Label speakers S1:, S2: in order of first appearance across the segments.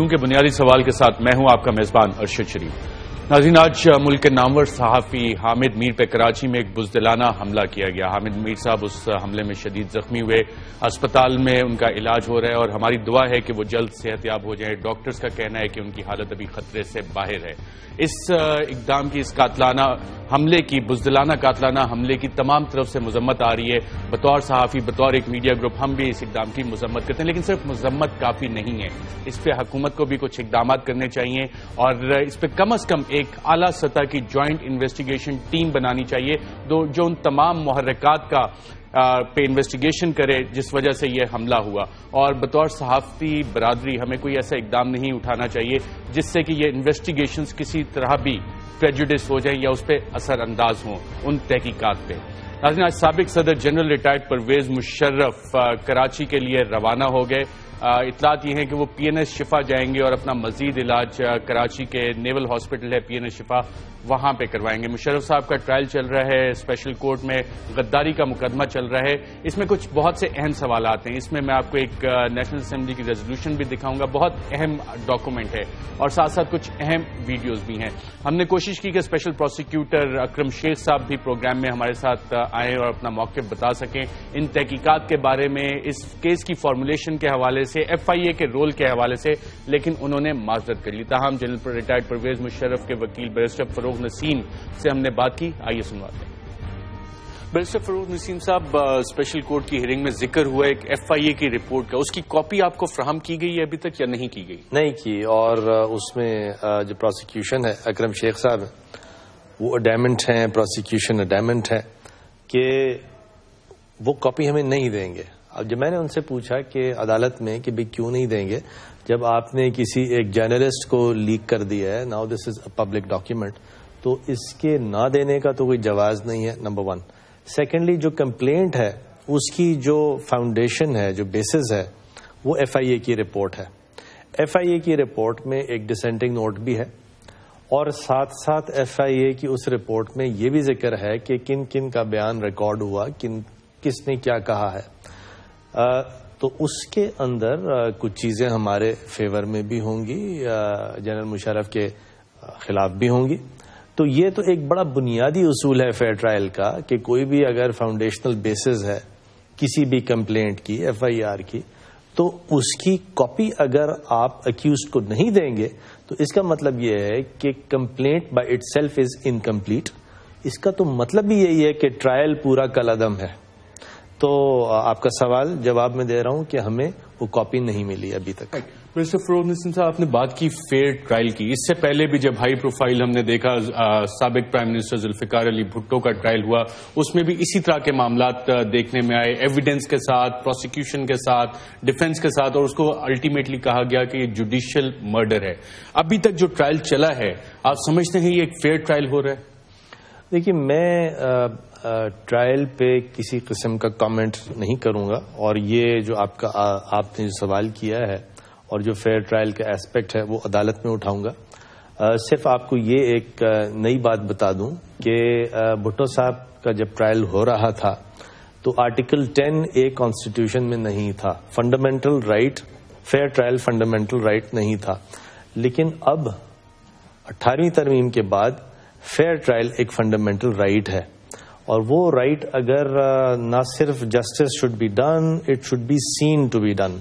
S1: Review کے بنیادی سوال کے ساتھ میں ہوں آپ کا میزبان ارشد شریف۔ ناظرین، آج ملک کے نامور صحافی حامد میر پہ کراچی میں ایک بزدلانہ حملہ کیا گیا۔ حامد میر صاحب اس حملے میں شدید زخمی ہوئے، اسپتال میں ان کا علاج ہو رہا ہے اور ہماری دعا ہے کہ وہ جلد صحت یاب ہو جائیں۔ ڈاکٹرز کا کہنا ہے کہ ان کی حالت ابھی خطرے سے باہر ہے۔ اس اقدام کی، اس قاتلانہ حملے کی، بزدلانہ قاتلانہ حملے کی تمام طرف سے مذمت آ رہی ہے۔ بطور صحافی، بطور ایک میڈیا گروپ ہم بھی اس اقدام کی مذمت کرتے ہیں، لیکن صرف مذمت کافی نہیں ہے۔ اس پہ حکومت کو بھی کچھ اقدامات کرنے چاہیے اور اس پہ کم از کم ایک اعلیٰ سطح کی جوائنٹ انویسٹیگیشن ٹیم بنانی چاہیے جو ان تمام محرکات کا پہ انویسٹیگیشن کرے جس وجہ سے یہ حملہ ہوا۔ اور بطور صحافی برادری ہمیں کوئی ایسا اقدام نہیں اٹھانا چاہیے جس سے کہ یہ انویسٹیگیشنز کسی طرح بھی پریجوڈس ہو جائیں یا اس پہ اثر انداز ہوں ان تحقیقات پہ۔ ناظرین، آج سابق صدر جنرل ریٹائرڈ پرویز مشرف کراچی کے لیے روانہ ہو گئے۔ اطلاعات یہ ہیں کہ وہ پی این ایس شفا جائیں گے اور اپنا مزید علاج کراچی کے نیول ہاسپٹل ہے پی این ایس شفا، وہاں پہ کروائیں گے۔ مشرف صاحب کا ٹرائل چل رہا ہے، اسپیشل کورٹ میں غداری کا مقدمہ چل رہا ہے۔ اس میں کچھ بہت سے اہم سوالات ہیں۔ اس میں آپ کو ایک نیشنل اسمبلی کی ریزولوشن بھی دکھاؤں گا، بہت اہم ڈاکومنٹ ہے، اور ساتھ ساتھ کچھ اہم ویڈیوز بھی ہیں۔ ہم نے کوشش کی کہ اسپیشل پروسیکیوٹر اکرم شیخ صاحب بھی پروگرام میں ہمارے ساتھ آئیں اور اپنا موقف بتا سکیں ان تحقیقات کے بارے میں، اس کیس کی فارمولیشن کے حوالے سے، ایف آئی اے کے رول کے حوالے سے، لیکن انہوں نے معذرت کر لی۔ تاہم جنرل ریٹائرڈ پرویز مشرف کے وکیل بیرسٹر فروغ نسیم سے ہم نے بات کی، آئیے سنواتے ہیں۔ بیرسٹر فروغ نسیم صاحب، اسپیشل کورٹ کی ہیئرنگ میں ذکر ہوا ایک ایف آئی اے کی رپورٹ کا، اس کی کاپی آپ کو فراہم کی گئی ہے ابھی تک یا نہیں کی گئی؟
S2: نہیں کی، اور اس میں جو پروسیکیوشن ہے، اکرم شیخ صاحب وہ اڈیمنٹ ہیں، پروسیکیوشن اڈیمنٹ ہے کہ وہ کاپی ہمیں نہیں دیں گے۔ اب جب میں نے ان سے پوچھا کہ عدالت میں کہ بھی کیوں نہیں دیں گے جب آپ نے کسی ایک جرنلسٹ کو لیک کر دیا ہے، now this is a public document, تو اس کے نہ دینے کا تو کوئی جواز نہیں ہے، نمبر ون۔ سیکنڈلی، جو کمپلینٹ ہے اس کی جو فاؤنڈیشن ہے، جو بیسز ہے، وہ ایف آئی اے کی رپورٹ ہے۔ ایف آئی اے کی رپورٹ میں ایک ڈسینٹنگ نوٹ بھی ہے، اور ساتھ ساتھ ایف آئی اے کی اس رپورٹ میں یہ بھی ذکر ہے کہ کن کن کا بیان ریکارڈ ہوا، کس نے کیا کہا ہے۔ تو اس کے اندر کچھ چیزیں ہمارے فیور میں بھی ہوں گی، جنرل مشرف کے خلاف بھی ہوں گی۔ تو یہ تو ایک بڑا بنیادی اصول ہے فیئر ٹرائل کا کہ کوئی بھی اگر فاؤنڈیشنل بیسز ہے کسی بھی کمپلینٹ کی، ایف آئی آر کی، تو اس کی کاپی اگر آپ اکیوزڈ کو نہیں دیں گے تو اس کا مطلب یہ ہے کہ complaint by itself is incomplete. اس کا تو مطلب بھی یہی ہے کہ ٹرائل پورا کالعدم ہے۔ تو آپ کا سوال جواب میں دے رہا ہوں کہ ہمیں وہ کاپی نہیں ملی ابھی تک۔
S1: مسٹر فروغ نسیم صاحب، آپ نے بات کی فیئر ٹرائل کی، اس سے پہلے بھی جب ہائی پروفائل ہم نے دیکھا سابق پرائم منسٹر ذوالفقار علی بھٹو کا ٹرائل ہوا، اس میں بھی اسی طرح کے معاملات دیکھنے میں آئے، ایویڈنس کے ساتھ، پروسیکیوشن کے ساتھ، ڈیفنس کے ساتھ، اور اس کو الٹیمیٹلی کہا گیا کہ یہ جوڈیشل مرڈر ہے۔ ابھی تک جو ٹرائل چلا ہے، آپ سمجھتے ہیں یہ ایک فیئر ٹرائل ہو رہا ہے؟
S2: دیکھیے، میں ٹرائل پہ کسی قسم کا کامنٹ نہیں کروں گا، اور یہ جو آپ نے جو سوال کیا ہے اور جو فیئر ٹرائل کا ایسپیکٹ ہے وہ عدالت میں اٹھاؤں گا۔ صرف آپ کو یہ ایک نئی بات بتا دوں کہ بھٹو صاحب کا جب ٹرائل ہو رہا تھا تو آرٹیکل 10A کانسٹیٹیوشن میں نہیں تھا، fundamental right, fair trial fundamental right نہیں تھا، لیکن اب 18ویں ترمیم کے بعد فیئر ٹرائل ایک فنڈامنٹل رائٹ ہے، اور وہ رائٹ اگر نہ صرف justice should be done, it should be seen to be done.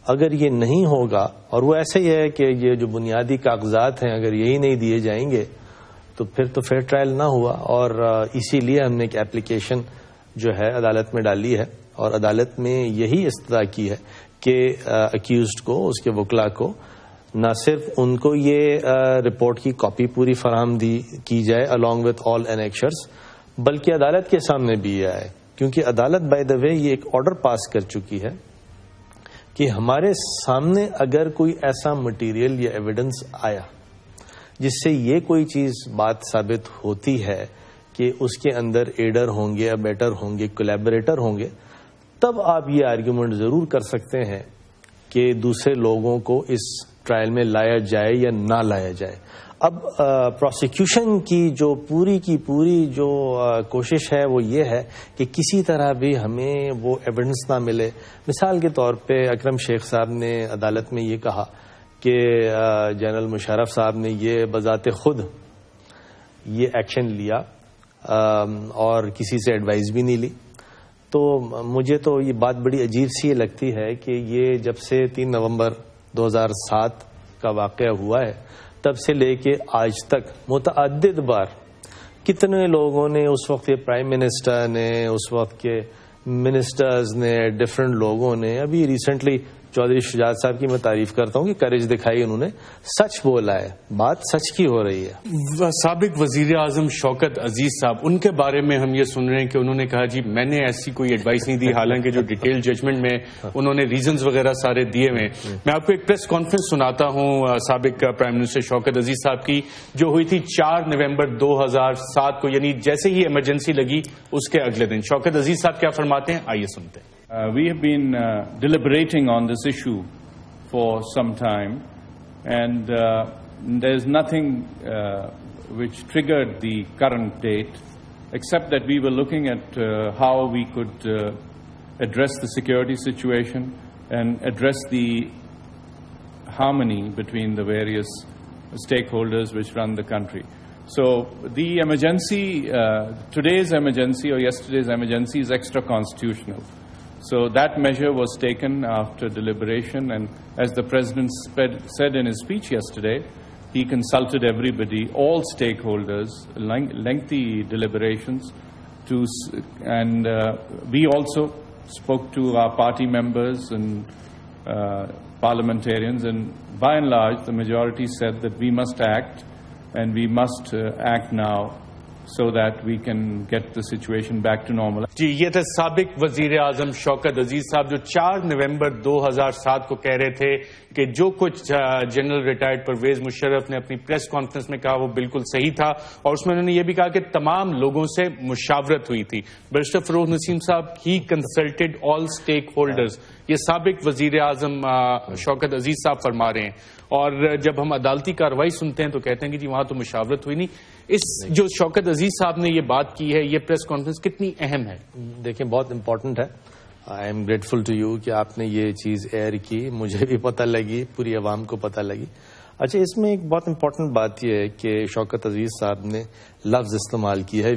S2: اگر یہ نہیں ہوگا، اور وہ ایسے ہی ہے کہ یہ جو بنیادی کاغذات ہیں اگر یہی نہیں دیے جائیں گے تو پھر تو فیئر ٹرائل نہ ہوا، اور اسی لیے ہم نے ایک اپلیکیشن جو ہے عدالت میں ڈالی ہے، اور عدالت میں یہی استدعا کی ہے کہ اکیوزڈ کو، اس کے وکلا کو، نہ صرف ان کو یہ رپورٹ کی کاپی پوری فراہم کی جائے along with all annexures، بلکہ عدالت کے سامنے بھی یہ آئے، کیونکہ عدالت بائی دا وے یہ ایک آرڈر پاس کر چکی ہے کہ ہمارے سامنے اگر کوئی ایسا مٹیریل یا ایویڈنس آیا جس سے یہ کوئی چیز بات ثابت ہوتی ہے کہ اس کے اندر ایڈر ہوں گے، ابیٹر ہوں گے، کولیبریٹر ہوں گے، تب آپ یہ آرگیومنٹ ضرور کر سکتے ہیں کہ دوسرے لوگوں کو اس ٹرائل میں لایا جائے یا نہ لایا جائے۔ اب پروسیکیوشن کی پوری جو کوشش ہے وہ یہ ہے کہ کسی طرح بھی ہمیں وہ ایویڈنس نہ ملے۔ مثال کے طور پہ اکرم شیخ صاحب نے عدالت میں یہ کہا کہ جنرل مشرف صاحب نے یہ بذات خود یہ ایکشن لیا اور کسی سے ایڈوائز بھی نہیں لی. تو مجھے تو یہ بات بڑی عجیب سی لگتی ہے کہ یہ جب سے 3 نومبر 2007 کا واقعہ ہوا ہے تب سے لے کے آج تک متعدد بار کتنے لوگوں نے اس وقت کے پرائم منسٹر نے, اس وقت کے منسٹرز نے, ڈفرینٹ لوگوں نے, ابھی ریسنٹلی چودھری شجاعت صاحب کی میں تعریف کرتا ہوں کہ کریج دکھائی, انہوں نے سچ بولا ہے, بات سچ کی ہو رہی ہے.
S1: سابق وزیر اعظم شوکت عزیز صاحب, ان کے بارے میں ہم یہ سن رہے ہیں کہ انہوں نے کہا جی میں نے ایسی کوئی ایڈوائس نہیں دی, حالانکہ جو ڈیٹیل ججمنٹ میں انہوں نے ریزنز وغیرہ سارے دیے ہوئے. میں آپ کو ایک پریس کانفرنس سناتا ہوں سابق پرائم منسٹر شوکت عزیز صاحب کی, جو ہوئی تھی 4 نومبر 2007 کو, یعنی جیسے ہی ایمرجنسی لگی اس کے اگلے دن. شوکت عزیز صاحب کیا فرماتے ہیں, آئیے سنتے ہیں.
S3: We have been deliberating on this issue for some time, and there is nothing which triggered the current date, except that we were looking at how we could address the security situation and address the harmony between the various stakeholders which run the country. So the emergency, today's emergency or yesterday's emergency is extra constitutional. So that measure was taken after deliberation, and as the President said in his speech yesterday, he consulted everybody, all stakeholders, lengthy deliberations, and we also spoke to our party members and parliamentarians, and by and large the majority said that we must act, and we must act now, so that we can get the situation back to normal.
S1: جی یہ تھے سابق وزیر اعظم شوکت عزیز صاحب, جو 4 نومبر 2007 کو کہہ رہے تھے کہ جو کچھ جنرل ریٹائرڈ پرویز مشرف نے اپنی پریس کانفرنس میں کہا وہ بالکل صحیح تھا, اور اس میں انہوں نے یہ بھی کہا کہ تمام لوگوں سے مشاورت ہوئی تھی. بیرسٹر فروغ نسیم صاحب, ہی کنسلٹڈ آل اسٹیک ہولڈرز, یہ سابق وزیر اعظم شوکت عزیز صاحب فرما رہے ہیں. اور جب ہم عدالتی کارروائی سنتے ہیں تو کہتے ہیں کہ جی وہاں تو مشاورت ہوئی نہیں. اس جو شوکت عزیز صاحب نے یہ بات کی ہے, یہ پریس کانفرنس کتنی اہم ہے؟
S2: دیکھیں بہت امپورٹنٹ ہے. I am grateful to you کہ آپ نے یہ چیز ایئر کی, مجھے بھی پتہ لگی, پوری عوام کو پتہ لگی. اچھا, اس میں ایک بہت امپورٹنٹ بات یہ ہے کہ شوکت عزیز صاحب نے لفظ استعمال کی ہے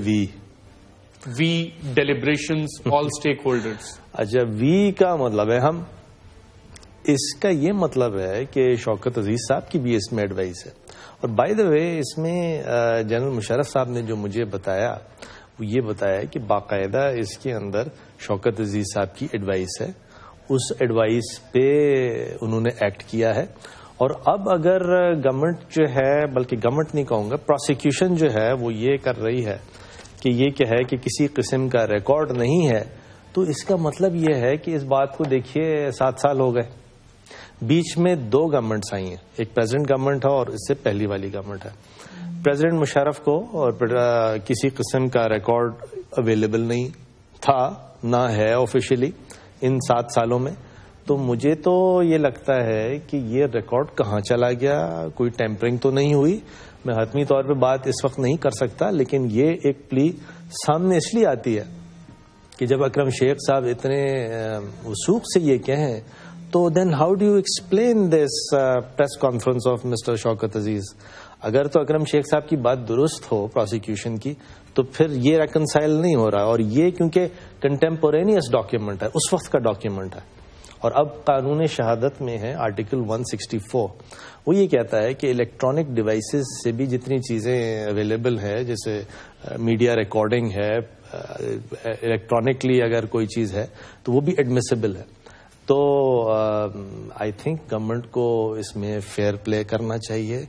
S2: وی ڈیلیبریشنز آل اسٹیک ہولڈرز. اچھا, وی کا مطلب ہے ہم, اس کا یہ مطلب ہے کہ شوکت عزیز صاحب کی بھی اس میں ایڈوائس ہے. اور بائی دا وے اس میں جنرل مشرف صاحب نے جو مجھے بتایا وہ یہ بتایا کہ باقاعدہ اس کے اندر شوکت عزیز صاحب کی ایڈوائس ہے, اس ایڈوائس پہ انہوں نے ایکٹ کیا ہے. اور اب اگر گورنمنٹ جو ہے, بلکہ گورنمنٹ نہیں کہوں گا, پروسیکیوشن جو ہے وہ یہ کر رہی ہے کہ یہ کہ ہے کہ کسی قسم کا ریکارڈ نہیں ہے, تو اس کا مطلب یہ ہے کہ اس بات کو دیکھیے 7 سال ہو گئے, بیچ میں 2 گورنمنٹس آئی ہیں, ایک پریزیڈنٹ گورنمنٹ ہے اور اس سے پہلی والی گورنمنٹ ہے. پریزیڈنٹ مشرف کو اور کسی قسم کا ریکارڈ اویلیبل نہیں تھا, نہ ہے آفیشیلی ان 7 سالوں میں. تو مجھے تو یہ لگتا ہے کہ یہ ریکارڈ کہاں چلا گیا, کوئی ٹیمپرنگ تو نہیں ہوئی. میں حتمی طور پہ بات اس وقت نہیں کر سکتا, لیکن یہ ایک پلی سامنے اس لیے آتی ہے کہ جب اکرم شیخ صاحب اتنے وثوق سے یہ کہیں, تو then how do you explain this press conference of Mr Shaukat Aziz. اگر تو اکرم شیخ صاحب کی بات درست ہو پروسیکیوشن کی, تو پھر یہ ریکنسائل نہیں ہو رہا. اور یہ کیونکہ کنٹمپورینیس ڈاکیومنٹ ہے, اس وقت کا ڈاکیومنٹ ہے, اور اب قانون شہادت میں ہے آرٹیکل 164, وہ یہ کہتا ہے کہ الیکٹرانک ڈیوائسز سے بھی جتنی چیزیں اویلیبل ہے, جیسے میڈیا ریکارڈنگ ہے, الیکٹرانکلی اگر کوئی چیز ہے تو وہ بھی ایڈمیسیبل ہے. تو آئی تھنک گورنمنٹ کو اس میں فیئر پلے کرنا چاہیے.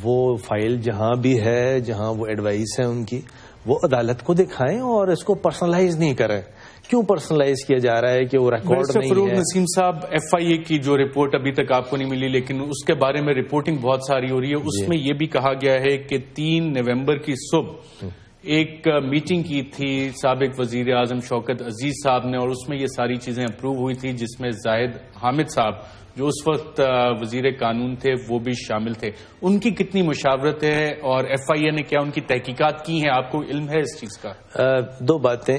S2: وہ فائل جہاں بھی ہے, جہاں وہ ایڈوائس ہے ان کی, وہ عدالت کو دکھائیں اور اس کو پرسنلائز نہیں کریں. کیوں پرسنلائز کیا جا رہا ہے کہ وہ ریکارڈ نہیں ہے؟
S1: فروغ نسیم صاحب, ایف آئی اے کی جو رپورٹ ابھی تک آپ کو نہیں ملی, لیکن اس کے بارے میں رپورٹنگ بہت ساری ہو رہی ہے. اس میں یہ بھی کہا گیا ہے کہ 3 نومبر کی صبح ایک میٹنگ کی تھی سابق وزیر اعظم شوکت عزیز صاحب نے, اور اس میں یہ ساری چیزیں اپروو ہوئی تھی, جس میں زاہد حامد صاحب جو اس وقت وزیر قانون تھے وہ بھی شامل تھے. ان کی کتنی مشاورت ہے اور ایف آئی اے نے کیا ان کی تحقیقات کی ہیں؟ آپ کو علم ہے اس چیز کا؟
S2: دو باتیں.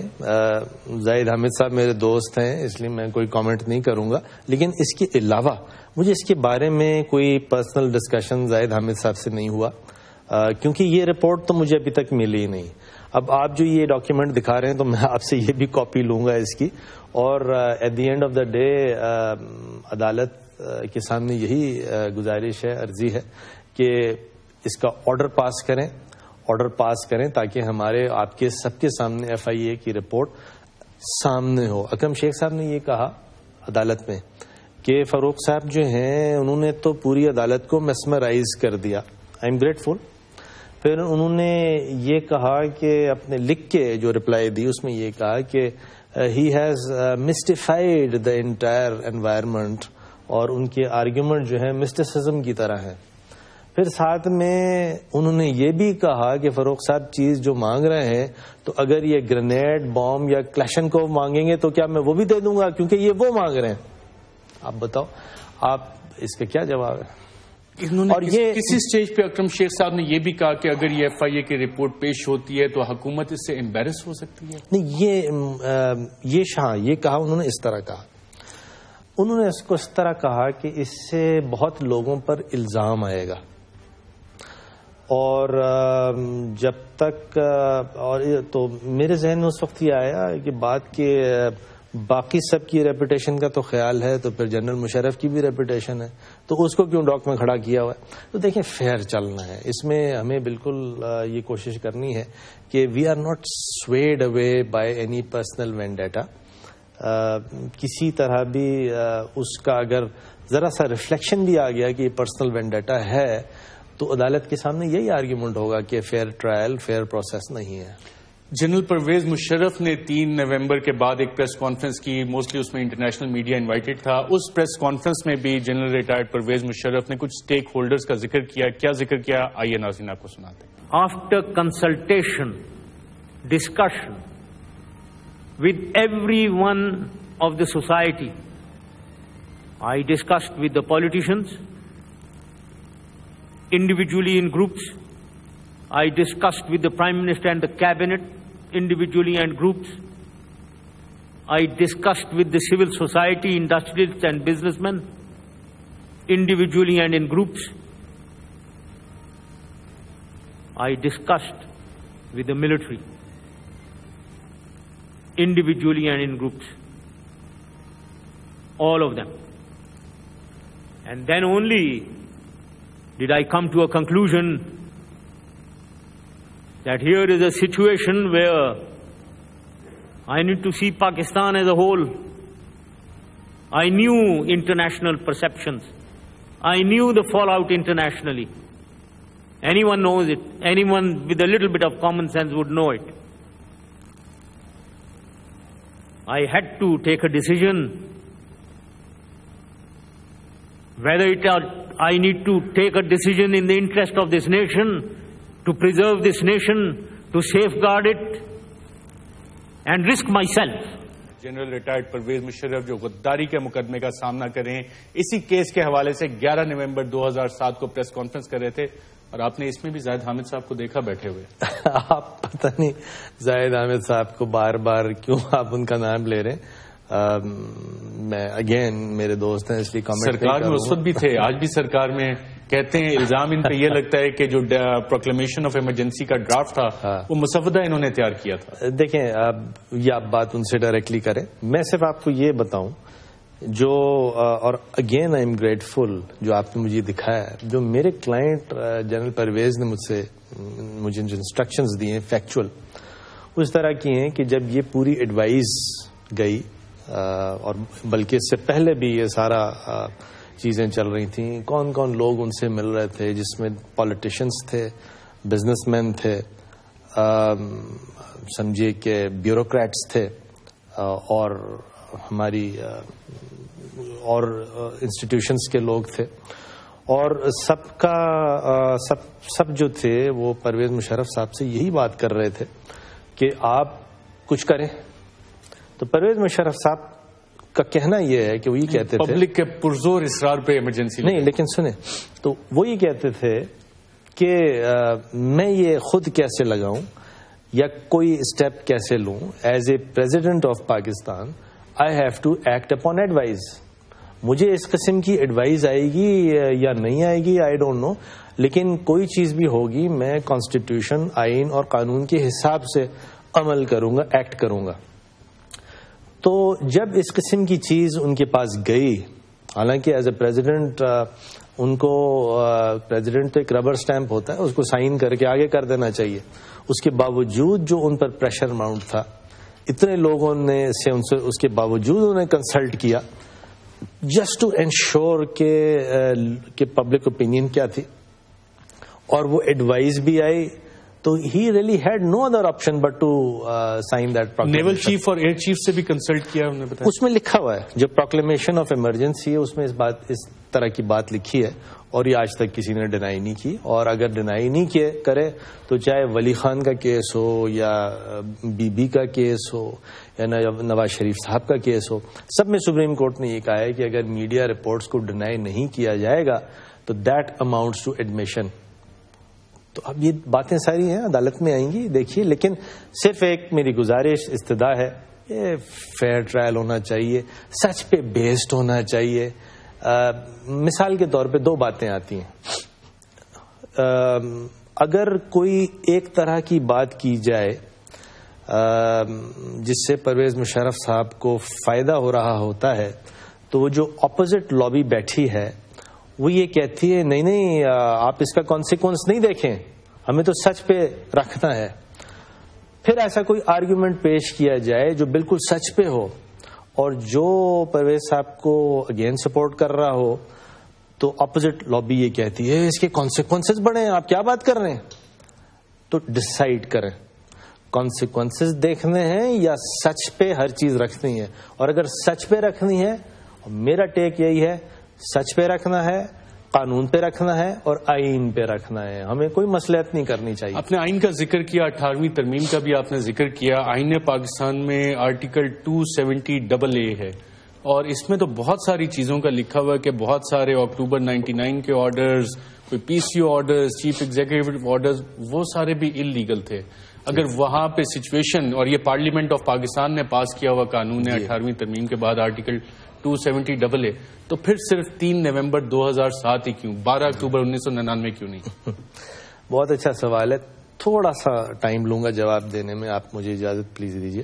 S2: زاہد حامد صاحب میرے دوست ہیں اس لیے میں کوئی کامنٹ نہیں کروں گا، لیکن اس کے علاوہ مجھے اس کے بارے میں کوئی پرسنل ڈسکشن زاہد حامد صاحب سے نہیں ہوا، کیونکہ یہ رپورٹ تو مجھے ابھی تک ملی ہی نہیں. اب آپ جو یہ ڈاکیومنٹ دکھا رہے ہیں تو میں آپ سے یہ بھی کاپی لوں گا اس کی، اور at the end of the day عدالت کے سامنے یہی گزارش ہے، عرضی ہے کہ اس کا آرڈر پاس کریں تاکہ ہمارے آپ کے سب کے سامنے ایف آئی اے کی رپورٹ سامنے ہو. اکرم شیخ صاحب نے یہ کہا عدالت میں کہ فاروق صاحب جو ہیں انہوں نے تو پوری عدالت کو میسمرائز کر دیا. آئی ایم گریٹفل. پھر انہوں نے یہ کہا کہ اپنے لکھ کے جو رپلائی دی اس میں یہ کہا کہ he has mystified the entire environment, اور ان کے آرگیومنٹ جو ہے مسٹیسزم کی طرح ہے. پھر ساتھ میں انہوں نے یہ بھی کہا کہ فاروق صاحب چیز جو مانگ رہے ہیں تو اگر یہ گرینیڈ بام یا کلیشنکوف مانگیں گے تو کیا میں وہ بھی دے دوں گا، کیونکہ یہ وہ مانگ رہے ہیں. آپ بتاؤ آپ اس کا کیا جواب ہے؟
S1: اور یہ کسی اسٹیج پہ اکرم شیخ صاحب نے یہ بھی کہا کہ اگر یہ ایف آئی اے کی رپورٹ پیش ہوتی ہے تو حکومت اس سے امبیرس ہو سکتی ہے.
S2: نہیں، یہ کہا انہوں نے اس طرح کہا. انہوں نے اس کو اس طرح کہا کہ اس سے بہت لوگوں پر الزام آئے گا، اور جب تک اور تو میرے ذہن میں اس وقت یہ آیا کہ بات کہ باقی سب کی ریپوٹیشن کا تو خیال ہے تو پھر جنرل مشرف کی بھی ریپوٹیشن ہے، تو اس کو کیوں ڈاک میں کھڑا کیا ہوا ہے. تو دیکھیں فیئر چلنا ہے اس میں، ہمیں بالکل یہ کوشش کرنی ہے کہ we are not swayed away by any personal vendetta. کسی طرح بھی اس کا اگر ذرا سا ریفلیکشن بھی آ گیا کہ یہ پرسنل وینڈیٹا ہے تو عدالت کے سامنے یہی آرگیومنٹ ہوگا کہ فیئر ٹرائل، فیئر پروسیس نہیں ہے.
S1: جنرل پرویز مشرف نے 3 نومبر کے بعد ایک پریس کانفرنس کی، موسٹلی اس میں انٹرنیشنل میڈیا انوائٹڈ تھا. اس پریس کانفرنس میں بھی جنرل ریٹائرڈ پرویز مشرف نے کچھ اسٹیک ہولڈرز کا ذکر کیا. کیا ذکر کیا؟ آئیے ناظرین آپ کو سناتے ہیں.
S4: After consultation, discussion with everyone of the society, I discussed with the politicians, individually in groups. I discussed with the Prime Minister and the Cabinet, individually and groups. I discussed with the civil society, industrialists and businessmen, individually and in groups. I discussed with the military, individually and in groups, all of them. And then only did I come to a conclusion that here is a situation where I need to see Pakistan as a whole. I knew international perceptions. I knew the fallout internationally. Anyone knows it. Anyone with a little bit of common sense would know it. I had to take a decision whether I need to take a decision in the interest of this nation, to preserve this nation, to safeguard it, and risk myself.
S1: General retired Pervez Musharraf جو غداری کے مقدمے کا سامنا کر رہے ہیں، اسی کیس کے حوالے سے 11 نومبر 2007 کو پریس کانفرنس کر رہے تھے، اور آپ نے اس میں بھی زاہد حامد صاحب کو دیکھا بیٹھے ہوئے.
S2: آپ پتہ نہیں زاہد حامد صاحب کو بار بار کیوں آپ ان کا نام لے رہے ہیں. میں اگین میرے دوست ہیں اس لیے کامنٹ
S1: سرکار میں اس وقت بھی تھے، آج بھی سرکار میں. کہتے ہیں الزام ان پہ یہ لگتا ہے کہ جو پروکلیمیشن آف ایمرجنسی کا ڈرافٹ تھا وہ مسودہ انہوں نے تیار کیا تھا.
S2: دیکھیں یہ آپ بات ان سے ڈائریکٹلی کریں. میں صرف آپ کو یہ بتاؤں جو اور اگین آئی ایم گریٹفل جو آپ نے مجھے دکھایا ہے، جو میرے کلائنٹ جنرل پرویز نے مجھے جو انسٹرکشنز دیے ہیں فیکچوئل اس طرح کی ہیں کہ جب یہ پوری ایڈوائز گئی اور بلکہ اس سے پہلے بھی یہ سارا چیزیں چل رہی تھیں، کون کون لوگ ان سے مل رہے تھے، جس میں پالیٹیشنز تھے، بزنس مین تھے، سمجھیے کہ بیوروکریٹس تھے، اور ہماری اور انسٹیٹیوشنز کے لوگ تھے، اور سب جو تھے وہ پرویز مشرف صاحب سے یہی بات کر رہے تھے کہ آپ کچھ کریں. تو پرویز مشرف صاحب کا کہنا یہ ہے کہ وہ یہ کہتے تھے
S1: پبلک کے پرزور اصرار پہ ایمرجنسی
S2: نہیں، لیکن سنیں تو وہ یہ کہتے تھے کہ میں یہ خود کیسے لگاؤں یا کوئی اسٹیپ کیسے لوں as a president of Pakistan, I have to act upon advice. مجھے اس قسم کی ایڈوائز آئے گی یا نہیں آئے گی آئی ڈونٹ نو، لیکن کوئی چیز بھی ہوگی میں کانسٹیٹیوشن، آئین اور قانون کے حساب سے عمل کروں گا، ایکٹ کروں گا. تو جب اس قسم کی چیز ان کے پاس گئی، حالانکہ ایز اے پریزیڈنٹ ان کو پریزیڈنٹ تو ایک ربر سٹیمپ ہوتا ہے، اس کو سائن کر کے آگے کر دینا چاہیے. اس کے باوجود جو ان پر پریشر ماؤنٹ تھا، اتنے لوگوں نے سے اس کے باوجود انہوں نے کنسلٹ کیا جسٹ ٹو انشور کہ پبلک اوپینین کیا تھی، اور وہ ایڈوائز بھی آئی. تو he really had no other option but to sign that proclamation.
S1: Naval chief اور ایئر چیف سے بھی کنسلٹ کیا انہوں نے بتایا.
S2: اس میں لکھا ہوا ہے جو پروکلیمیشن آف ایمرجنسی ہے اس میں اس طرح کی بات لکھی ہے، اور یہ آج تک کسی نے ڈینائی نہیں کی. اور اگر ڈینائی نہیں کرے تو چاہے ولی خان کا کیس ہو یا بی بی کا کیس ہو یا نواز شریف صاحب کا کیس ہو، سب میں سپریم کورٹ نے یہ کہا ہے کہ اگر میڈیا رپورٹس کو ڈینائی نہیں کیا جائے گا تو دیٹ اماؤنٹس ٹو ایڈمیشن. تو اب یہ باتیں ساری ہیں عدالت میں آئیں گی، دیکھیے. لیکن صرف ایک میری گزارش استدعا ہے، یہ فیئر ٹرائل ہونا چاہیے، سچ پہ بیسڈ ہونا چاہیے. مثال کے طور پہ دو باتیں آتی ہیں. اگر کوئی ایک طرح کی بات کی جائے جس سے پرویز مشرف صاحب کو فائدہ ہو رہا ہوتا ہے، تو وہ جو اپوزٹ لابی بیٹھی ہے وہ یہ کہتی ہے نہیں آپ اس کا کانسیکوینس نہیں دیکھیں، ہمیں تو سچ پہ رکھنا ہے. پھر ایسا کوئی آرگیومنٹ پیش کیا جائے جو بالکل سچ پہ ہو اور جو پرویز صاحب کو اگین سپورٹ کر رہا ہو، تو اپوزٹ لابی یہ کہتی ہے اس کے کانسیکوینسز بڑے ہیں، آپ کیا بات کر رہے ہیں. تو ڈسائیڈ کریں کانسیکوینسز دیکھنے ہیں یا سچ پہ ہر چیز رکھنی ہے. اور اگر سچ پہ رکھنی ہے، میرا ٹیک یہی ہے، سچ پہ رکھنا ہے، قانون پہ رکھنا ہے اور آئین پہ رکھنا ہے. ہمیں کوئی مصلحت نہیں کرنی چاہیے.
S1: آپ نے آئین کا ذکر کیا، 18ویں ترمیم کا بھی آپ نے ذکر کیا. آئین پاکستان میں آرٹیکل 270AA ہے، اور اس میں تو بہت ساری چیزوں کا لکھا ہوا ہے کہ بہت سارے اکتوبر 99 کے آرڈرز، کوئی PCO orders, chief executive orders, وہ سارے بھی انلیگل تھے. اگر وہاں پہ سچویشن، اور یہ پارلیمنٹ آف پاکستان نے پاس کیا ہوا قانون ہے 18ویں ترمیم کے بعد آرٹیکل 270AA، تو پھر صرف 3 نومبر 2007 ہی کیوں؟ 12 اکتوبر 1999 کیوں نہیں؟
S2: بہت اچھا سوال ہے. تھوڑا سا ٹائم لوں گا جواب دینے میں، آپ مجھے اجازت پلیز دیجیے.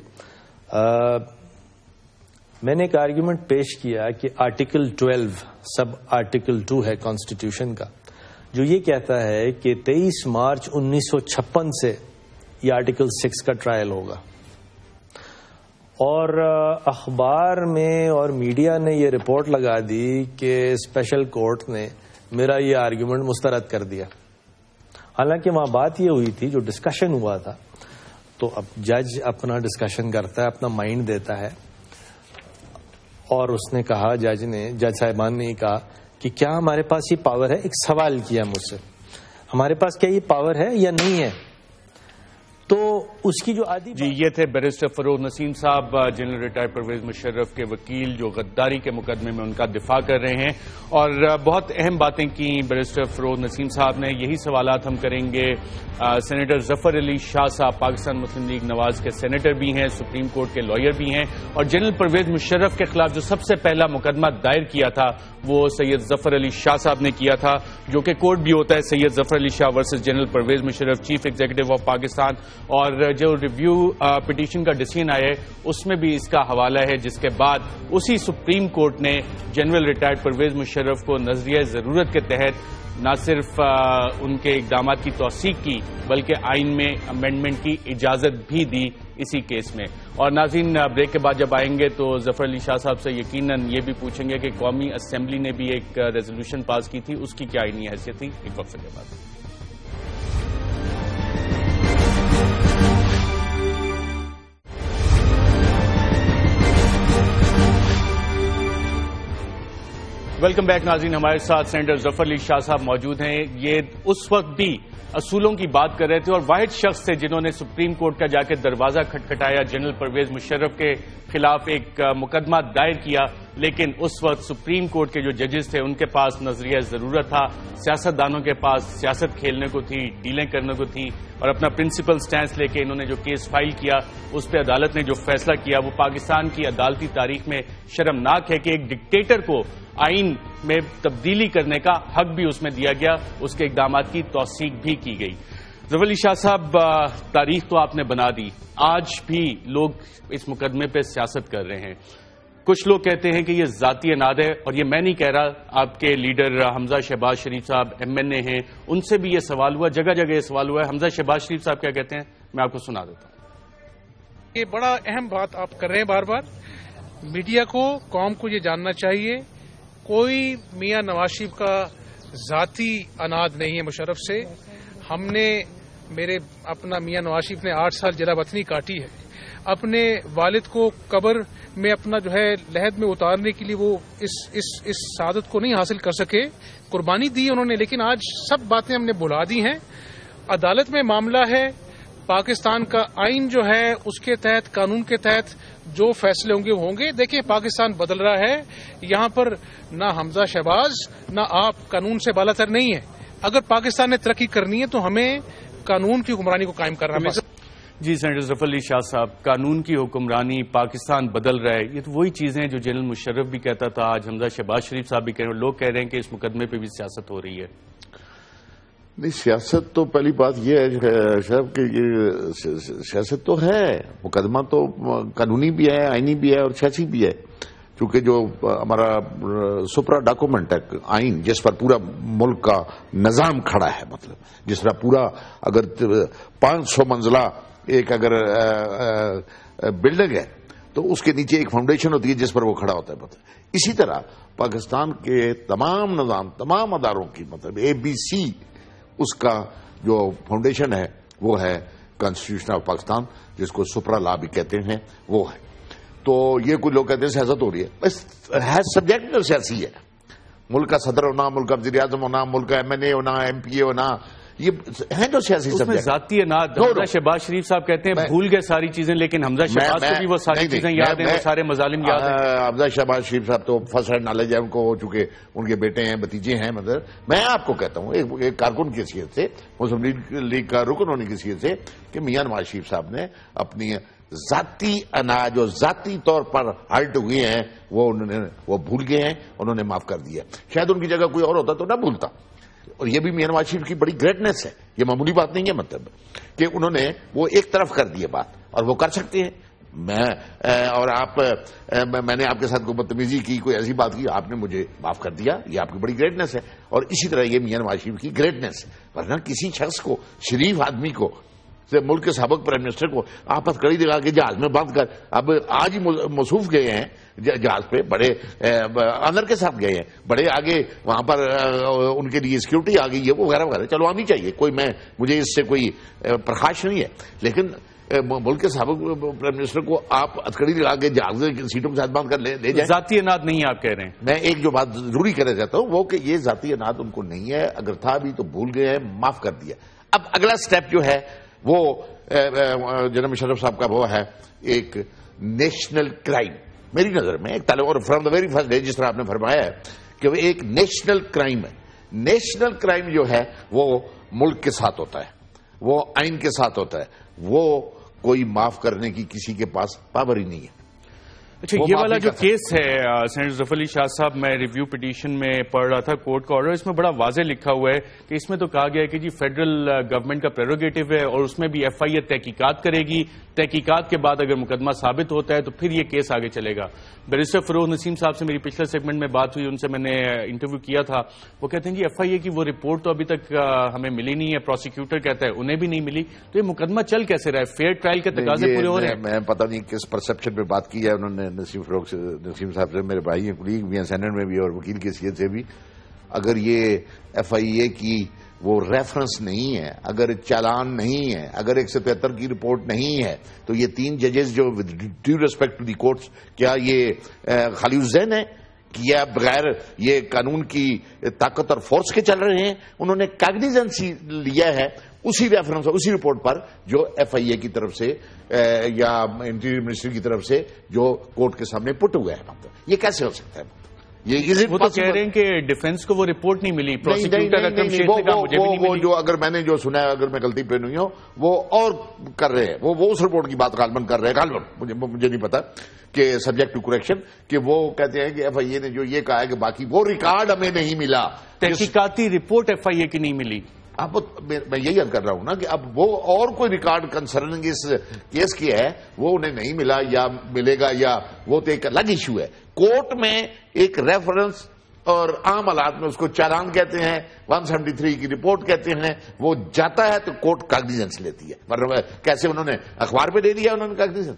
S2: میں نے ایک آرگیومنٹ پیش کیا کہ آرٹیکل 12 سب آرٹیکل 2 ہے کانسٹیٹیوشن کا، جو یہ کہتا ہے کہ 23 مارچ 1956 سے یہ آرٹیکل 6 کا ٹرائل ہوگا. اور اخبار میں اور میڈیا نے یہ رپورٹ لگا دی کہ اسپیشل کورٹ نے میرا یہ آرگیومنٹ مسترد کر دیا. حالانکہ وہاں بات یہ ہوئی تھی، جو ڈسکشن ہوا تھا، تو اب جج اپنا ڈسکشن کرتا ہے، اپنا مائنڈ دیتا ہے، اور اس نے کہا، جج صاحبان نے کہا کہ کیا ہمارے پاس یہ پاور ہے. ایک سوال کیا مجھ سے، ہمارے پاس کیا یہ پاور ہے یا نہیں ہے. تو اس کی جو
S1: جی یہ تھے بیرسٹر فروغ نسیم صاحب، جنرل ریٹائر پرویز مشرف کے وکیل، جو غداری کے مقدمے میں ان کا دفاع کر رہے ہیں. اور بہت اہم باتیں کی بیرسٹر فروغ نسیم صاحب نے. یہی سوالات ہم کریں گے سینیٹر ظفر علی شاہ صاحب، پاکستان مسلم لیگ نواز کے سینیٹر بھی ہیں، سپریم کورٹ کے لائر بھی ہیں، اور جنرل پرویز مشرف کے خلاف جو سب سے پہلا مقدمہ دائر کیا تھا وہ سید ظفر علی شاہ صاحب نے کیا تھا، جو کہ کورٹ بھی ہوتا ہے Syed Zafar Ali Shah versus general Pervez Musharraf, chief executive of Pakistan. اور جو ریویو پٹیشن کا ڈیسیژن آیا ہے اس میں بھی اس کا حوالہ ہے، جس کے بعد اسی سپریم کورٹ نے جنرل ریٹائرڈ پرویز مشرف کو نظریہ ضرورت کے تحت نہ صرف ان کے اقدامات کی توثیق کی بلکہ آئین میں امینڈمنٹ کی اجازت بھی دی اسی کیس میں. اور ناظرین، بریک کے بعد جب آئیں گے تو ظفر علی شاہ صاحب سے یقیناً یہ بھی پوچھیں گے کہ قومی اسمبلی نے بھی ایک ریزولوشن پاس کی تھی، اس کی کیا آئینی حیثیت تھی. ایک وقفے کے بعد ویلکم بیک ناظرین. ہمارے ساتھ سینیٹر ظفر علی شاہ صاحب موجود ہیں. یہ اس وقت بھی اصولوں کی بات کر رہے تھے اور واحد شخص تھے جنہوں نے سپریم کورٹ کا جا کے دروازہ کھٹکھٹایا, جنرل پرویز مشرف کے خلاف ایک مقدمہ دائر کیا. لیکن اس وقت سپریم کورٹ کے جو ججز تھے ان کے پاس نظریہ ضرورت تھا, سیاستدانوں کے پاس سیاست کھیلنے کو تھی, ڈیلیں کرنے کو تھی, اور اپنا پرنسپل سٹینس لے کے انہوں نے جو کیس فائل کیا اس پہ عدالت نے جو فیصلہ کیا وہ پاکستان کی عدالتی تاریخ میں شرمناک ہے کہ ایک ڈکٹیٹر کو آئین میں تبدیلی کرنے کا حق بھی اس میں دیا گیا, اس کے اقدامات کی توثیق بھی کی گئی. ظفر علی شاہ صاحب, تاریخ تو آپ نے بنا دی, آج بھی لوگ اس مقدمے پہ سیاست کر رہے ہیں. کچھ لوگ کہتے ہیں کہ یہ ذاتی اناد ہے, اور یہ میں نہیں کہہ رہا, آپ کے لیڈر حمزہ شہباز شریف صاحب MNA ہیں, ان سے بھی یہ سوال ہوا, جگہ جگہ یہ سوال ہوا ہے. حمزہ شہباز شریف صاحب کیا کہتے ہیں, میں آپ کو سنا دیتا ہوں.
S5: یہ بڑا اہم بات آپ کر رہے ہیں, بار بار میڈیا کو, قوم کو یہ جاننا چاہیے کوئی میاں نواز شریف کا ذاتی اناد نہیں ہے مشرف سے. ہم نے اپنا میاں نواز شریف نے 8 سال جلا وطنی کاٹی ہے, اپنے والد کو قبر میں اپنا جو ہے لحد میں اتارنے کے لیے وہ اس سعادت کو نہیں حاصل کر سکے, قربانی دی انہوں نے. لیکن آج سب باتیں ہم نے بلا دی ہیں. عدالت میں معاملہ ہے, پاکستان کا آئین جو ہے اس کے تحت, قانون کے تحت جو فیصلے ہوں گے وہ ہوں گے. دیکھیں پاکستان بدل رہا ہے, یہاں پر نہ حمزہ شہباز نہ آپ قانون سے بالا تر نہیں ہے. اگر پاکستان نے ترقی کرنی ہے تو ہمیں قانون کی حکمرانی کو قائم کرنا ہے.
S1: جی سینیٹر ظفر علی شاہ صاحب, قانون کی حکمرانی, پاکستان بدل رہا ہے, یہ تو وہی چیزیں ہیں جو جنرل مشرف بھی کہتا تھا, آج حمزہ شہباز شریف صاحب بھی کہہ رہے ہیں. لوگ کہہ رہے ہیں کہ اس مقدمے پہ بھی سیاست ہو رہی ہے.
S6: نہیں, سیاست تو پہلی بات یہ ہے صاحب کہ یہ سیاست تو ہے, مقدمہ تو قانونی بھی ہے, آئینی بھی ہے اور سیاسی بھی ہے. چونکہ جو ہمارا سپرا ڈاکومنٹ ہے آئین, جس پر پورا ملک کا نظام کھڑا ہے, مطلب جس طرح پورا اگر 500 منزلہ ایک اگر بلڈنگ ہے تو اس کے نیچے ایک فاؤنڈیشن ہوتی ہے جس پر وہ کھڑا ہوتا ہے. مطلب اسی طرح پاکستان کے تمام نظام, تمام اداروں کی مطلب ABC اس کا جو فاؤنڈیشن ہے وہ ہے کانسٹیٹیوشن آف پاکستان, جس کو سپرا لا بھی کہتے ہیں, وہ ہے. تو یہ کچھ لوگ کہتے ہیں سیاست ہو رہی ہے, بس ہے سبجیکٹ سیاسی ہے. ملک کا صدر ہونا, ملک کا وزیر اعظم ہونا, ملک کا MNA ہونا, MPA ہونا, یہ ہیں جو سیاسی سبجیکٹ.
S1: ذاتی اناد, حمزہ شہباز شریف صاحب کہتے ہیں بھول گئے ساری چیزیں, لیکن حمزہ شہباز کو بھی وہ ساری چیزیں یاد ہیں, وہ سارے مظالم یاد ہیں.
S6: حمزہ شہباز شریف صاحب تو فرسٹ ہینڈ نالج ہے ان کو, چونکہ ان کے بیٹے ہیں, بھتیجے ہیں. مطلب میں آپ کو کہتا ہوں ایک کارکن کی حیثیت سے, مسلم لیگ کا رکن ہونے کی حیثیت سے, کہ میاں نواز شریف صاحب نے اپنی ذاتی اناج جو ذاتی طور پر ہرٹ ہوئے ہیں وہ بھول گئے ہیں, انہوں نے معاف کر دیا. شاید ان کی جگہ کوئی اور ہوتا تو نہ بھولتا. اور یہ بھی میاں نواز شریف کی بڑی گریٹنس ہے, یہ معمولی بات نہیں ہے. مطلب کہ انہوں نے وہ ایک طرف کر دی بات, اور وہ کر سکتے ہیں. میں نے آپ کے ساتھ کوئی بدتمیزی کی, کوئی ایسی بات کی, آپ نے مجھے معاف کر دیا, یہ آپ کی بڑی گریٹنس ہے. اور اسی طرح یہ میاں نواز شریف کی گریٹنس ہے. ورنہ کسی شخص کو, شریف آدمی کو, ملک کے سابق پرائم منسٹر کو آپ ہتھکڑی دکھا کے جہاز میں بند کر, اب آج ہی موصوف گئے ہیں جہاز پہ, بڑے آنر کے ساتھ گئے ہیں, بڑے آگے وہاں پر ان کے لیے سیکورٹی آ گئی ہے, وہ وغیرہ وغیرہ. چلو آنی چاہیے, مجھے اس سے کوئی پرخاش نہیں ہے. لیکن ملک کے سابق پرائم منسٹر کو آپ ہتھکڑی دکھا کے جہاز سیٹوں کے ساتھ بند کر لے جائیں.
S1: ذاتی اناد نہیں آپ کہہ رہے ہیں. میں
S6: ایک جو بات ضروری کہنا چاہتا ہوں وہ کہ یہ ذاتی اناد ان کو نہیں ہے, اگر تھا بھی تو بھول گئے ہیں, معاف کر دیا. اب اگلا سٹیپ جو ہے وہ جناب مشرف صاحب کا وہ ہے ایک نیشنل کرائم. میری نظر میں ایک تعلق, اور from the very first day جس طرح آپ نے فرمایا ہے کہ وہ ایک نیشنل کرائم ہے. نیشنل کرائم جو ہے وہ ملک کے ساتھ ہوتا ہے, وہ آئین کے ساتھ ہوتا ہے, وہ کوئی معاف کرنے کی کسی کے پاس پاور ہی نہیں ہے.
S1: اچھا, یہ والا جو کیس ہے سینیٹر ظفر علی شاہ صاحب, میں ریویو پٹیشن میں پڑھ رہا تھا کورٹ کا آرڈر, اس میں بڑا واضح لکھا ہوا ہے کہ اس میں تو کہا گیا ہے کہ جی فیڈرل گورنمنٹ کا پریروگیٹو ہے, اور اس میں بھی FIA تحقیقات کرے گی, تحقیقات کے بعد اگر مقدمہ ثابت ہوتا ہے تو پھر یہ کیس آگے چلے گا. بیرسٹر فروغ نسیم صاحب سے میری پچھلے سیگمنٹ میں بات ہوئی, ان سے میں نے انٹرویو کیا تھا, وہ کہتے ہیں جی FIA کی وہ رپورٹ تو ابھی تک ہمیں ملی نہیں ہے, پروسیکیوٹر کہتا ہے انہیں بھی نہیں ملی, تو یہ مقدمہ چل کیسے رہا ہے, فیئر ٹرائل کے تقاضے پورے ہو رہے ہیں.
S6: میں پتہ نہیں کس پرسپشن پہ بات کی ہے انہوں نے نسیم صاحب سے, میرے بھائی ہیں, کولیگ بھی ہیں سینٹ میں بھی اور وکیل کی حیثیت سے بھی. اگر یہ FIA کی وہ ریفرنس نہیں ہے, اگر چالان نہیں ہے, اگر 173 کی رپورٹ نہیں ہے, تو یہ 3 ججز جو due respect to the courts, کیا یہ خالی الذہن ہے کیا بغیر یہ قانون کی طاقت اور فورس کے چل رہے ہیں. انہوں نے کاگنیزنس لیا ہے اسی ریفرنس اسی رپورٹ پر جو ایف آئی اے کی طرف سے یا انٹیریئر منسٹری کی طرف سے جو کورٹ کے سامنے پٹ ہوا ہے. یہ کیسے ہو سکتا ہے؟
S1: وہ تو کہہ رہے ہیں کہ ڈیفنس کو وہ رپورٹ نہیں ملی, پروسیکیوٹر اکرم شیخ نے کہا مجھے بھی نہیں ملی.
S6: جو اگر میں نے جو سنا ہے, اگر میں غلطی پہ نہیں ہوں, وہ اور کر رہے ہیں, وہ اس رپورٹ کی بات غالباً کر رہے ہیں, غالباً مجھے نہیں پتا کہ سبجیکٹ ٹو کریکشن, کہ وہ کہتے ہیں کہ ایف آئی اے نے جو یہ کہا ہے کہ باقی وہ ریکارڈ ہمیں نہیں ملا,
S1: تحقیقاتی رپورٹ ایف آئی اے کی نہیں ملی.
S6: اب میں یہی عرض کر رہا ہوں نا کہ اب وہ اور کوئی ریکارڈ کنسرننگ اس کیس کی ہے وہ انہیں نہیں ملا یا ملے گا, یا وہ تو ایک الگ ایشو ہے. کورٹ میں ایک ریفرنس اور عام حالات میں اس کو چالان کہتے ہیں, 173 کی رپورٹ کہتے ہیں, وہ جاتا ہے تو کورٹ کاگنیزنس لیتی ہے. کیسے انہوں نے اخبار پہ دے دیا انہوں نے کاگنیزنس,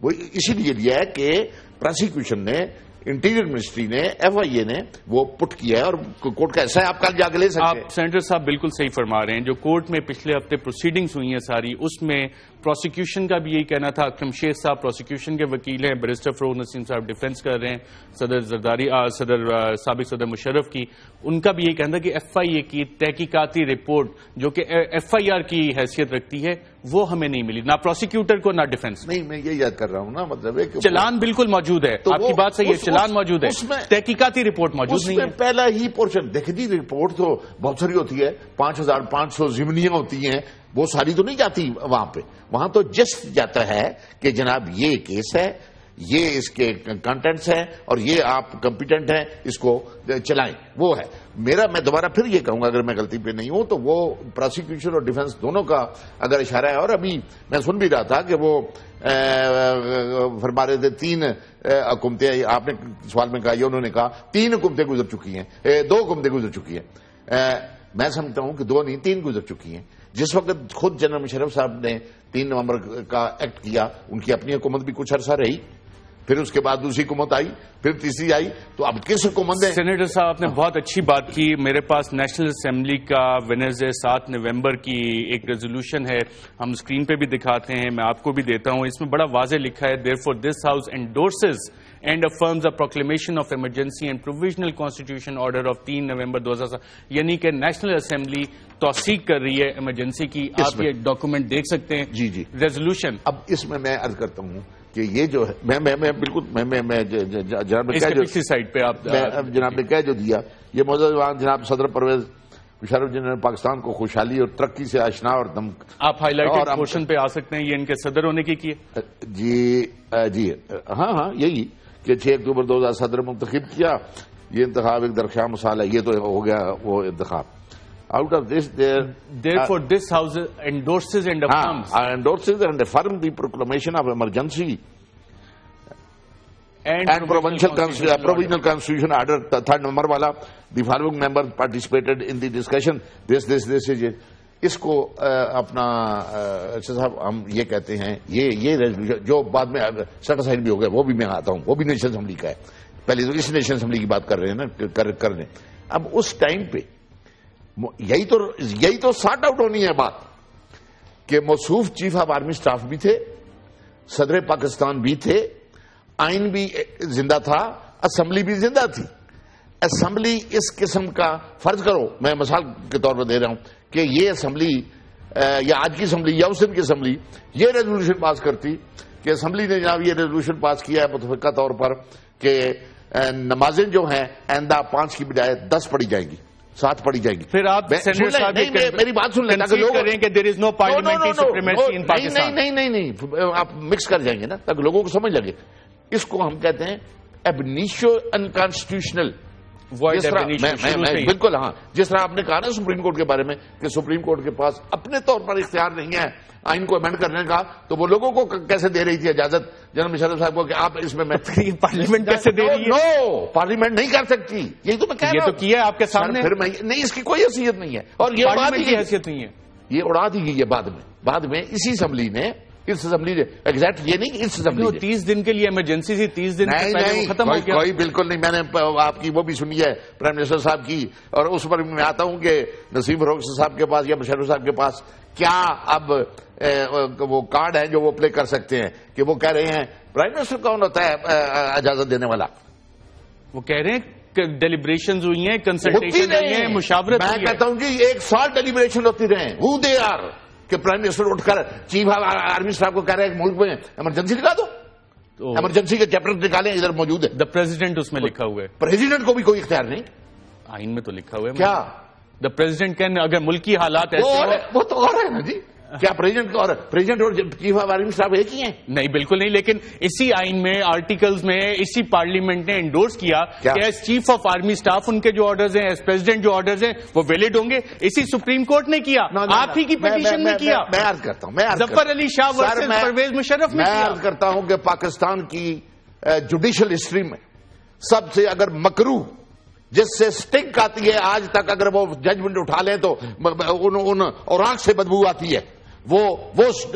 S6: وہ اسی لیے دیا ہے کہ پروسیکیوشن نے, انٹیریئر منسٹری نے, ایف آئی اے نے وہ پٹ کیا ہے اور کورٹ کا ایسا ہے آپ کل جا کے لے سکتے ہیں.
S1: آپ سینیٹر صاحب بالکل صحیح فرما رہے ہیں. جو کورٹ میں پچھلے ہفتے پروسیڈنگز ہوئی ہیں ساری, اس میں پروسیکیوشن کا بھی یہی کہنا تھا. اکرم شیخ صاحب پروسیکیوشن کے وکیل ہیں, بیرسٹر فروغ نسیم صاحب ڈیفنس کر رہے ہیں, صدر زرداری سابق صدر مشرف کی, ان کا بھی یہی کہنا تھا کہ ایف آئی اے کی تحقیقاتی رپورٹ جو کہ ایف آئی آر کی حیثیت رکھتی ہے وہ ہمیں نہیں ملی, نہ پروسیکیوٹر کو نہ ڈیفنس.
S6: نہیں, میں یہ یاد کر رہا ہوں نا, مطلب ہے کہ
S1: چلان بالکل موجود ہے, آپ کی بات صحیح ہے, چلان موجود ہے, تحقیقاتی رپورٹ موجود نہیں ہے.
S6: پہلا ہی پورشن دیکھ جی, رپورٹ تو بہت ساری ہوتی ہے, 5500 ضمنیاں ہوتی ہیں, وہ ساری تو نہیں جاتی وہاں پہ. وہاں تو جسٹ جاتا ہے کہ جناب یہ کیس ہے, یہ اس کے کنٹینٹس ہیں اور یہ آپ کمپیٹنٹ ہیں, اس کو چلائیں. وہ ہے میرا, میں دوبارہ پھر یہ کہوں گا اگر میں غلطی پہ نہیں ہوں تو وہ پروسیکیوشن اور ڈیفنس دونوں کا اگر اشارہ ہے. اور ابھی میں سن بھی رہا تھا کہ وہ فرما رہے تھے 3 حکومتیں, آپ نے سوال میں کہا, یہ انہوں نے کہا 3 حکومتیں گزر چکی ہیں, 2 حکومتیں گزر چکی ہیں. میں سمجھتا ہوں کہ 2 نہیں 3 گزر چکی ہیں. جس وقت خود جنرل مشرف صاحب نے 3 نومبر کا ایکٹ کیا, ان کی اپنی حکومت بھی کچھ عرصہ رہی, پھر اس کے بعد دوسری حکومت آئی, پھر تیسری آئی, تو اب کس حکومت ہے؟
S1: سینیٹر صاحب آپ نے بہت اچھی بات کی. میرے پاس نیشنل اسمبلی کا وینسڈے 7 نومبر کی ایک ریزولوشن ہے, ہم اسکرین پہ بھی دکھاتے ہیں, میں آپ کو بھی دیتا ہوں. اس میں بڑا واضح لکھا ہے, therefore this house endorses and affirms the proclamation of emergency and provisional constitution order of 3 نومبر 2007. یعنی کہ نیشنل اسمبلی توثیق کر رہی ہے ایمرجنسی کی. آپ یہ ڈاکومنٹ دیکھ سکتے ہیں.
S6: جی جی,
S1: ریزولوشن.
S6: اب اس میں عرض کرتا ہوں کہ یہ جو ہے, میں بالکل میں جناب نے
S1: پچھلی سائڈ پہ آپ
S6: جناب نے کہہ جو دیا, یہ موجود جناب صدر پرویز مشرف جنہوں نے پاکستان کو خوشحالی اور ترقی سے آشنا اور دم.
S1: آپ ہائی لائٹڈ پورشن پہ آ سکتے ہیں, یہ ان کے صدر ہونے کی ہے.
S6: جی ہاں یہی کہ 6 اکتوبر 2000 صدر منتخب کیا. یہ انتخاب ایک درخواہ مثال ہے, یہ تو ہو گیا وہ انتخاب. Out of this,
S1: therefore this house endorses and affirms.
S6: Endorses and affirms the proclamation of emergency and provisional constitution order 3rd November wala. The following members participated in the discussion. This is it. اس کو اپنا صاحب ہم یہ کہتے ہیں, یہ resolution جو بعد میں سیٹ سائن بھی ہو گیا, وہ بھی میں آتا ہوں, وہ بھی نیشنل اسمبلی کا ہے. پہلے تو اس نیشنل اسمبلی کی بات کر رہے ہیں نا, کر رہے ہیں. اب اس ٹائم پہ یہی تو سارٹ آؤٹ ہونی ہے بات کہ موصوف چیف آف آرمی سٹاف بھی تھے, صدر پاکستان بھی تھے, آئین بھی زندہ تھا, اسمبلی بھی زندہ تھی. اسمبلی اس قسم کا, فرض کرو میں مثال کے طور پر دے رہا ہوں کہ یہ اسمبلی یا آج کی اسمبلی یا اس دن کی اسمبلی یہ ریزولوشن پاس کرتی کہ اسمبلی نے جناب یہ ریزولوشن پاس کیا ہے متفقہ طور پر کہ نمازیں جو ہیں آئندہ 5 کی بجائے 10 پڑھی جائیں گی, 7 پڑھی جائیں گی.
S1: پھر آپ
S6: میری بات سن لیں
S1: کہ دیر از نو پارلیمنٹری سپریمیسی ان پاکستان.
S6: نہیں, آپ مکس کر جائیں گے نا تاکہ لوگوں کو سمجھ لگے. اس کو ہم کہتے ہیں ایبنیشو انکانسٹیٹیوشنل. بالکل ہاں, جس طرح آپ نے کہا نا سپریم کورٹ کے بارے میں کہ سپریم کورٹ کے پاس اپنے طور پر اختیار نہیں ہے آئین کو امینڈ کرنے کا, تو وہ لوگوں کو کیسے دے رہی تھی اجازت جنرل مشرف صاحب کو کہ آپ اس میں
S1: پارلیمنٹ کیسے دے رہی ہے؟
S6: نو, پارلیمنٹ نہیں کر سکتی. یہی تو میں کہہ رہا ہوں.
S1: یہ تو کیا آپ کے سامنے.
S6: پھر نہیں, اس کی کوئی حیثیت نہیں ہے, اور یہ بات
S1: کی حیثیت نہیں ہے,
S6: یہ اڑا دی گئی ہے بعد میں اسی اسمبلی نے. اس اسمبلی نے ایگزیکٹ یہ نہیں, اس اسمبلی
S1: 30 دن کے لیے ایمرجنسی تھی, 30 دن ختم ہو گیا.
S6: کوئی بالکل نہیں. میں نے آپ کی وہ بھی سنی ہے پرائم منسٹر صاحب کی, اور اس پر میں آتا ہوں کہ نسیم فروغ صاحب کے پاس یا مشرف صاحب کے پاس کیا اب وہ کارڈ ہے جو وہ پلے کر سکتے ہیں کہ وہ کہہ رہے ہیں پرائم منسٹر کون ہوتا ہے اجازت دینے والا.
S1: وہ کہہ رہے ہیں ڈیلیبریشنز ہوئی ہیں, کنسلٹیشن ہوئی ہیں, مشاورت ہوئی ہے.
S6: میں کہتا ہوں جی 1 سال ڈیلیبریشن ہوتی رہے, ہو دے آر کہ پرائم منسٹر اٹھ کر چیف آرمی اسٹاف کو کہہ رہے ہیں کہ ملک میں ایمرجنسی لگا دو, ایمرجنسی کے چیپٹر نکالیں, ادھر موجود ہے.
S1: دا پریزیڈنٹ اس میں لکھا ہوا ہے.
S6: پریزیڈنٹ کو بھی کوئی اختیار نہیں,
S1: آئین میں تو لکھا ہوا ہے.
S6: کیا
S1: دا پریزیڈنٹ کین, اگر ملکی حالات ایسے
S6: وہ تو اور ہے نا جی, کیا پریزیڈنٹ اور چیف آف آرمی اسٹاف ایک ہی ہیں؟
S1: نہیں, بالکل نہیں. لیکن اسی آئین میں, آرٹیکلز میں, اسی پارلیمنٹ نے انڈورس کیا کہ as chief of army staff ان کے جو آرڈرز ہیں, ایز پریزیڈنٹ جو آرڈرز ہیں وہ ویلڈ ہوں گے. اسی سپریم کورٹ نے کیا, آپ ہی کی پٹیشن میں کیا.
S6: میں عرض کرتا ہوں,
S1: ظفر علی شاہ ورسز پرویز مشرف میں
S6: میں عرض کرتا ہوں کہ پاکستان کی جوڈیشل ہسٹری میں سب سے اگر مکروہ جس سے سٹنک آتی ہے آج تک, اگر وہ ججمنٹ اٹھا لیں تو ان اور آنکھ سے بدبو آتی ہے, وہ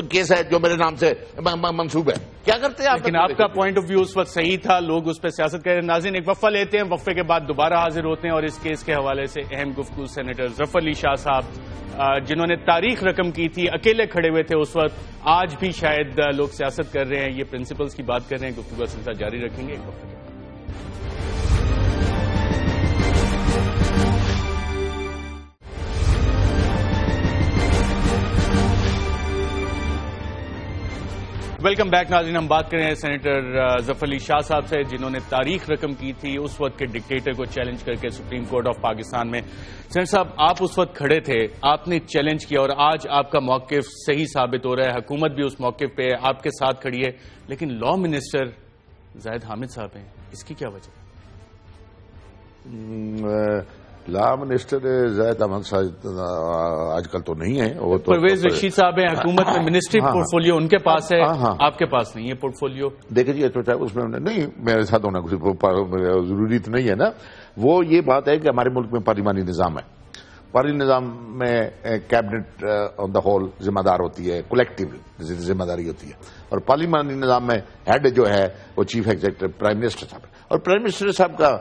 S6: کیس ہے جو میرے نام سے منسوب ہے. کیا کرتے ہیں آپ؟
S1: لیکن آپ کا پوائنٹ آف ویو اس وقت صحیح تھا, لوگ اس پہ سیاست کر رہے ہیں. ناظرین ایک وقفہ لیتے ہیں, وقفے کے بعد دوبارہ حاضر ہوتے ہیں اور اس کیس کے حوالے سے اہم گفتگو سینیٹر ظفر علی شاہ صاحب جنہوں نے تاریخ رقم کی تھی, اکیلے کھڑے ہوئے تھے اس وقت, آج بھی شاید لوگ سیاست کر رہے ہیں, یہ پرنسپلز کی بات کر رہے ہیں. گفتگو کا سلسلہ جاری رکھیں گے ایک وقفے. ویلکم بیک ناظرین, ہم بات کریں سینیٹر ظفر علی شاہ صاحب سے جنہوں نے تاریخ رقم کی تھی اس وقت کے ڈکٹیٹر کو چیلنج کر کے سپریم کورٹ آف پاکستان میں. سینیٹر صاحب, آپ اس وقت کھڑے تھے, آپ نے چیلنج کیا اور آج آپ کا موقف صحیح ثابت ہو رہا ہے, حکومت بھی اس موقف پہ آپ کے ساتھ کھڑی ہے, لیکن لا منسٹر زاہد حامد صاحب ہیں, اس کی کیا وجہ؟
S6: لا منسٹر زاہد احمد صاحب آج کل تو نہیں ہے, وہ تو
S1: پرویز رشید صاحب ہیں, حکومت میں منسٹری پورٹ فولیو ان کے پاس ہے, آپ کے پاس نہیں ہے پورٹ فولیو.
S6: دیکھیں جی, اس میں نہیں میرے ساتھ ہونا ضروری تو نہیں ہے نا. وہ یہ بات ہے کہ ہمارے ملک میں پارلیمانی نظام ہے, پارلیمانی نظام میں کیبنٹ آن دا ہول ذمہ دار ہوتی ہے, کولیکٹیو ذمہ داری ہوتی ہے, اور پارلیمانی نظام میں ہیڈ جو ہے وہ چیف ایگزیکٹو پرائم منسٹر صاحب ہے, اور پرائم منسٹر صاحب کا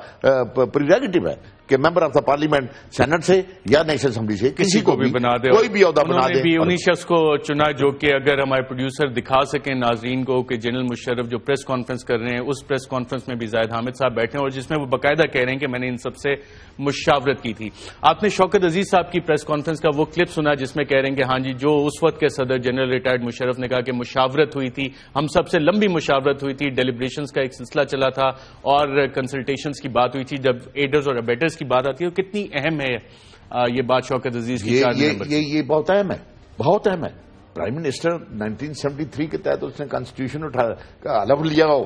S6: پریروگیٹو ہے کہ member of the parliament senate سے یا نیشنل اسمبلی سے کسی کو بھی
S1: بنا دے,
S6: کوئی بھی عہدہ بنا دے.
S1: انہی شخص کو چنا جو کہ اگر ہمارے پروڈیوسر دکھا سکیں ناظرین کو کہ جنرل مشرف جو پریس کانفرنس کر رہے ہیں, اس پریس کانفرنس میں بھی زاہد حامد صاحب بیٹھے ہیں اور جس میں وہ باقاعدہ کہہ رہے ہیں کہ میں نے ان سب سے مشاورت کی تھی. آپ نے شوکت عزیز صاحب کی پریس کانفرنس کا وہ کلپ سنا جس میں کہہ رہے ہیں کہ ہاں جی, جو اس وقت کے صدر جنرل ریٹائرڈ مشرف نے کہا کہ مشاورت ہوئی تھی, ہم سب سے لمبی مشاورت ہوئی تھی, ڈیلیبریشنز کا ایک سلسلہ چلا تھا اور کنسلٹیشنز کی بات ہوئی تھی. جب ایڈرز اور ابیٹرز کی بات آتی ہے, کتنی اہم ہے یہ بات شوکت عزیز کی؟
S6: یہ بہت اہم ہے, بہت اہم ہے. پرائم منسٹر 1973 کے تحت اس نے کانسٹیٹیوشن اٹھایا, الف لیا ہو.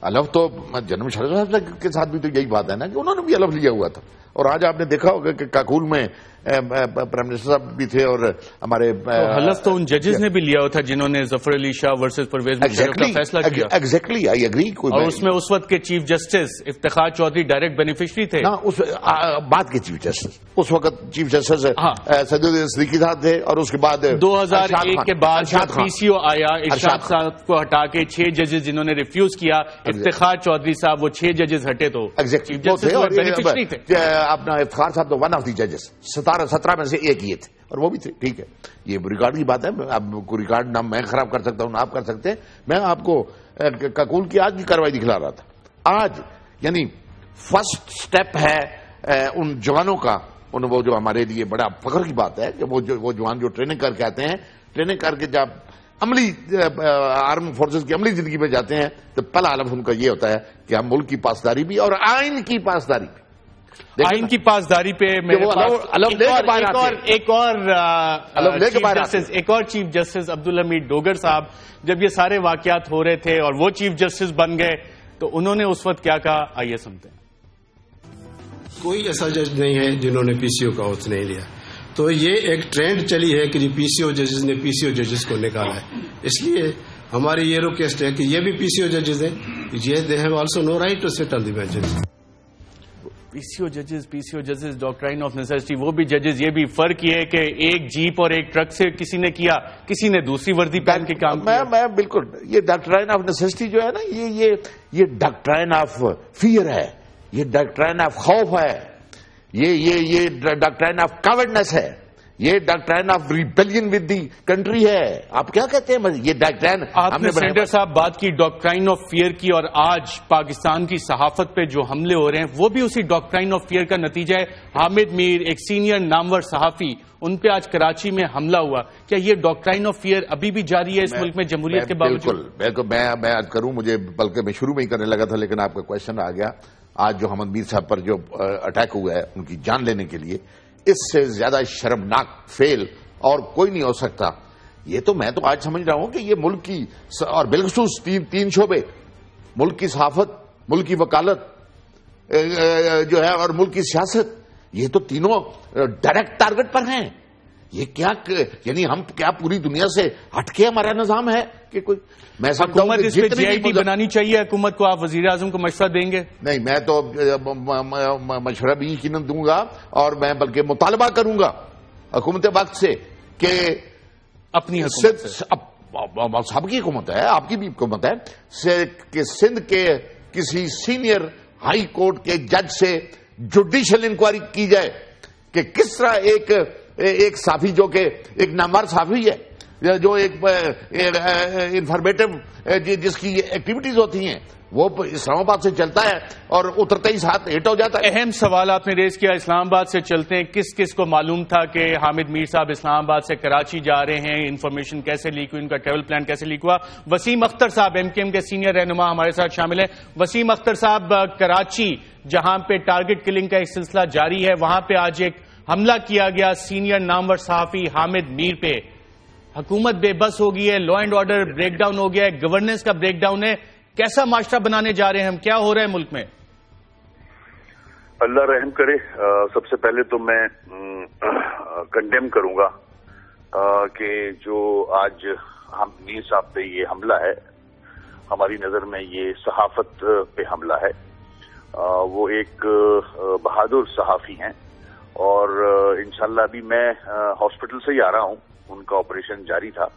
S6: الف تو جنرل مشرف صاحب کے ساتھ بھی تو یہی بات ہے نا کہ انہوں نے بھی الف لیا ہوا تھا. اور آج آپ نے دیکھا ہوگا کہ کاکول میں پرائم منسٹر صاحب بھی تھے اور ہمارے
S1: حلف تو ان ججز نے بھی لیا ہوا تھا جنہوں نے ظفر علی شاہ ورسز پرویز مشرف کا فیصلہ کیا.
S6: Exactly I agree.
S1: اور اس میں اس وقت کے chief justice Iftikhar Chaudhry direct beneficiary تھے.
S6: بعد کے چیف جسٹس, اس وقت چیف جسٹس سعد الدین صدیقی صاحب تھے, اور اس کے بعد
S1: 2001 کے بعد پی سی او آیا, ارشاد صاحب کو ہٹا کے 6 ججز جنہوں نے ریفیوز کیا, افتخار چودھری صاحب وہ 6 ججز ہٹے تو چیف جسٹس بینیفیشری تھے.
S6: اپنا افتخار صاحب تو ون آف دی ججز, 17 میں سے ایک یہ تھے, اور وہ بھی تھے. ٹھیک ہے, یہ ریکارڈ کی بات ہے, اب کو ریکارڈ نہ میں خراب کر سکتا ہوں نہ آپ کر سکتے ہیں. میں آپ کو کاکول کی آج کی کارروائی دکھلا رہا تھا. آج یعنی فرسٹ سٹیپ ہے ان جوانوں کا, وہ جو ہمارے لیے بڑا فخر کی بات ہے کہ وہ جوان جو ٹریننگ کر کے آتے ہیں, ٹریننگ کر کے جب عملی آرم فورسز کی عملی زندگی میں جاتے ہیں تو پہلا علم ان کا یہ ہوتا ہے کہ ہم ملک کی پاسداری بھی اور آئین کی پاسداری بھی.
S1: آئین کی پاسداری پہ ایک اور چیف جسٹس عبدالحمید ڈوگر صاحب, جب یہ سارے واقعات ہو رہے تھے اور وہ چیف جسٹس بن گئے تو انہوں نے اس وقت کیا کہا, آئیے سنتے ہیں.
S7: کوئی ایسا جج نہیں ہے جنہوں نے پی سی او کا عہدہ نہیں لیا. تو یہ ایک ٹرینڈ چلی ہے کہ پی سی او ججز نے پی سی او ججز کو نکالا ہے. اس لیے ہماری یہ ریکویسٹ ہے کہ یہ بھی پی سی او ججز ہیں, یہ they have also no right to sit on the benches.
S1: پی سی او ججز ڈاکٹرائن آف نیسیسٹی, وہ بھی ججز. یہ بھی فرق یہ ہے کہ ایک جیپ اور ایک ٹرک سے کسی نے کیا, کسی نے دوسری وردی پہن کے کام کیا.
S6: میں بالکل, یہ ڈاکٹرائن آف نیسیسٹی جو ہے نا, یہ ڈاکٹرائن آف فیئر ہے, یہ ڈاکٹرائن آف خوف ہے, یہ ڈاکٹرائن آف کاورڈنس ہے, یہ doctrine of rebellion with the country ہے. آپ کیا کہتے ہیں یہ ڈاکٹرین
S1: آپ نے سینیٹر صاحب بات کی ڈاکٹرائن آف فیئر کی, اور آج پاکستان کی صحافت پہ جو حملے ہو رہے ہیں وہ بھی اسی ڈاکٹرائن آف فیئر کا نتیجہ ہے. حامد میر ایک سینئر نامور صحافی, ان پہ آج کراچی میں حملہ ہوا. کیا یہ ڈاکٹرائن آف فیئر ابھی بھی جاری ہے اس ملک میں جمہوریت کے باوجود؟
S6: بالکل میں عرض کروں, مجھے بلکہ میں شروع میں ہی کرنے لگا تھا لیکن آپ کا کوشچن آ گیا. آج جو حامد میر صاحب پر جو اٹیک ہوا ہے ان کی جان لینے کے لیے, اس سے زیادہ شرمناک فیل اور کوئی نہیں ہو سکتا. یہ تو میں تو آج سمجھ رہا ہوں کہ یہ ملک کی اور بالخصوص تین شعبے, ملک کی صحافت, ملک کی وکالت جو ہے اور ملک کی سیاست, یہ تو تینوں ڈائریکٹ ٹارگٹ پر ہیں. یہ کیا یعنی ہم کیا پوری دنیا سے ہٹ کے ہمارا نظام ہے کہ کوئی؟ میں
S1: حکومت اس پہ جے آئی ٹی بنانی چاہیے حکومت کو. آپ وزیر اعظم کو مشورہ دیں گے؟
S6: نہیں, میں تو مشورہ بھی یقیناً دوں گا اور میں بلکہ مطالبہ کروں گا حکومت وقت سے کہ
S1: اپنی حکومت
S6: سب کی حکومت ہے, آپ کی بھی حکومت ہے, کہ سندھ کے کسی سینئر ہائی کورٹ کے جج سے جوڈیشل انکوائری کی جائے کہ کس طرح ایک صحافی جو کہ ایک نامور صحافی ہے, جو ایک انفارمیٹو جس کی ایکٹیویٹیز ہوتی ہیں, وہ اسلام آباد سے چلتا ہے اور اترتے ہی ساتھ ہٹ ہو جاتا ہے.
S1: اہم سوال آپ نے ریز کیا, اسلام آباد سے چلتے ہیں. کس کس کو معلوم تھا کہ حامد میر صاحب اسلام آباد سے کراچی جا رہے ہیں؟ انفارمیشن کیسے لیک ہوئی, ان کا ٹریول پلان کیسے لیک ہوا؟ وسیم اختر صاحب ایم کیو ایم کے سینئر رہنما ہمارے ساتھ شامل ہیں. وسیم اختر صاحب, کراچی جہاں پہ ٹارگٹ کلنگ کا ایک سلسلہ جاری ہے, وہاں پہ آج ایک حملہ کیا گیا سینئر نامور صحافی حامد میر پہ. حکومت بے بس ہو گئی ہے, law and order break down ہو گیا ہے, گورننس کا بریک ڈاؤن ہے. کیسا معاشرہ بنانے جا رہے ہیں ہم؟ کیا ہو رہا ہے ملک میں؟
S8: اللہ رحم کرے. سب سے پہلے تو میں کنڈیم کروں گا کہ جو آج حامد میر صاحب پہ یہ حملہ ہے, ہماری نظر میں یہ صحافت پہ حملہ ہے. وہ ایک بہادر صحافی ہیں اور انشاءاللہ ابھی میں ہاسپٹل سے ہی آ رہا ہوں, ان کا آپریشن جاری تھا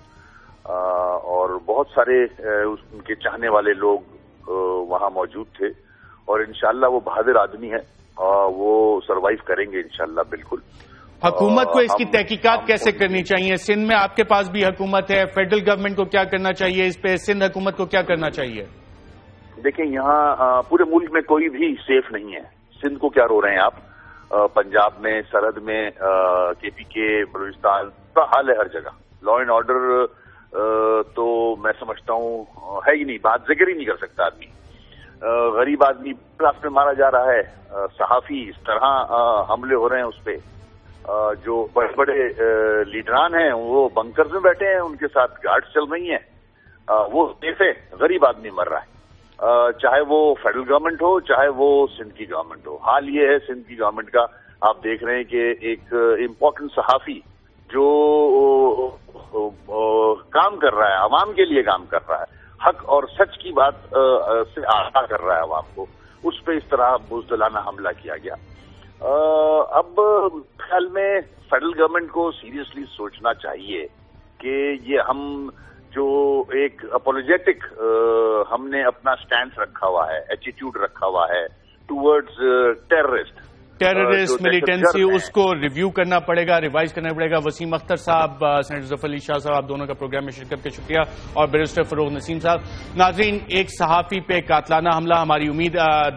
S8: اور بہت سارے ان کے چاہنے والے لوگ وہاں موجود تھے اور انشاءاللہ وہ بہادر آدمی ہے, وہ سروائیو کریں گے انشاءاللہ. بالکل.
S1: حکومت کو اس کی تحقیقات کیسے کرنی چاہیے؟ سندھ میں آپ کے پاس بھی حکومت ہے, فیڈرل گورنمنٹ کو کیا کرنا چاہیے اس پہ؟ سندھ حکومت کو کیا کرنا چاہیے؟
S8: دیکھیں, یہاں پورے ملک میں کوئی بھی سیف نہیں ہے. سندھ کو کیا رو رہے ہیں آپ؟ پنجاب میں, سرحد میں, کے پی کے, بلوچستان, برا حال ہے ہر جگہ. لا اینڈ آرڈر تو میں سمجھتا ہوں ہے ہی نہیں, بات ذکر ہی نہیں کر سکتا آدمی. غریب آدمی راستے میں مارا جا رہا ہے, صحافی اس طرح حملے ہو رہے ہیں اس پہ. جو بڑے بڑے لیڈران ہیں وہ بنکرز میں بیٹھے ہیں, ان کے ساتھ گارڈز چل رہی ہیں, وہ سیف ہے. غریب آدمی مر رہا ہے, چاہے وہ فیڈرل گورنمنٹ ہو چاہے وہ سندھ کی گورنمنٹ ہو. حال یہ ہے سندھ کی گورنمنٹ کا, آپ دیکھ رہے ہیں کہ ایک امپورٹنٹ صحافی جو کام کر رہا ہے, عوام کے لیے کام کر رہا ہے, حق اور سچ کی بات سے آگاہ کر رہا ہے عوام کو, اس پہ اس طرح بزدلانہ حملہ کیا گیا. اب خیال میں فیڈرل گورنمنٹ کو سیریسلی سوچنا چاہیے کہ یہ ہم جو ایک اپولوجیٹک ہم نے اپنا سٹینس رکھا ہوا ہے, ایٹیٹیوڈ رکھا ہوا ہے ٹوورڈز ٹیررسٹ
S1: ملیٹنسی, اس کو ریویو کرنا پڑے گا, ریوائز کرنا پڑے گا. وسیم اختر صاحب, سینیٹر ظفر علی شاہ صاحب, آپ دونوں کا پروگرام میں شرکت کا شکریہ, اور بیرسٹر فروغ نسیم صاحب. ناظرین, ایک صحافی پہ قاتلانہ حملہ, ہماری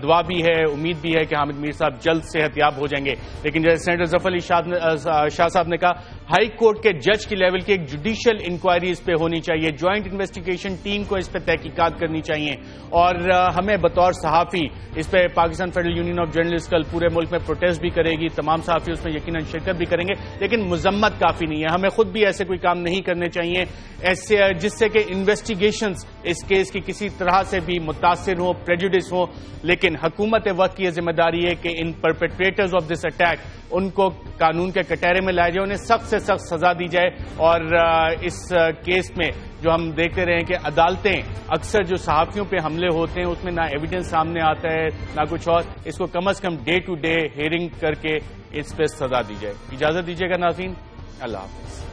S1: دعا بھی ہے, امید بھی ہے کہ حامد میر صاحب جلد صحت یاب ہو جائیں گے. لیکن جیسے سینیٹر ظفر علی شاہ صاحب نے کہا, ہائی کورٹ کے جج کی لیول کی ایک جوڈیشل انکوائری اس پہ ہونی چاہیے, جوائنٹ انویسٹیگیشن ٹیم کو اس پہ تحقیقات کرنی چاہیے, اور ہمیں بطور صحافی اس پہ Pakistan federal union of journalist کل پورے ملک میں پروٹیسٹ بھی کرے گی, تمام صحافی اس میں یقیناً شرکت بھی کریں گے. لیکن مذمت کافی نہیں ہے, ہمیں خود بھی ایسے کوئی کام نہیں کرنے چاہیے ایسے جس سے کہ انویسٹیگیشنز اس کیس کی کسی طرح سے بھی متاثر ہوں, پریجوڈس ہوں. لیکن حکومت وقت کی یہ ذمہ داری ہے کہ ان پرپیٹریٹرز آف دس اٹیک ان کو قانون کے کٹہرے میں لایا جائے, انہیں سخت سے سخت سزا دی جائے. اور اس کیس میں جو ہم دیکھتے رہے ہیں کہ عدالتیں اکثر جو صحافیوں پہ حملے ہوتے ہیں اس میں نہ ایویڈنس سامنے آتا ہے نہ کچھ اور, اس کو کم از کم ڈے ٹو ڈے ہیئرنگ کر کے اس پہ سزا دی جائے. اجازت دیجیے گا ناظرین, اللہ حافظ.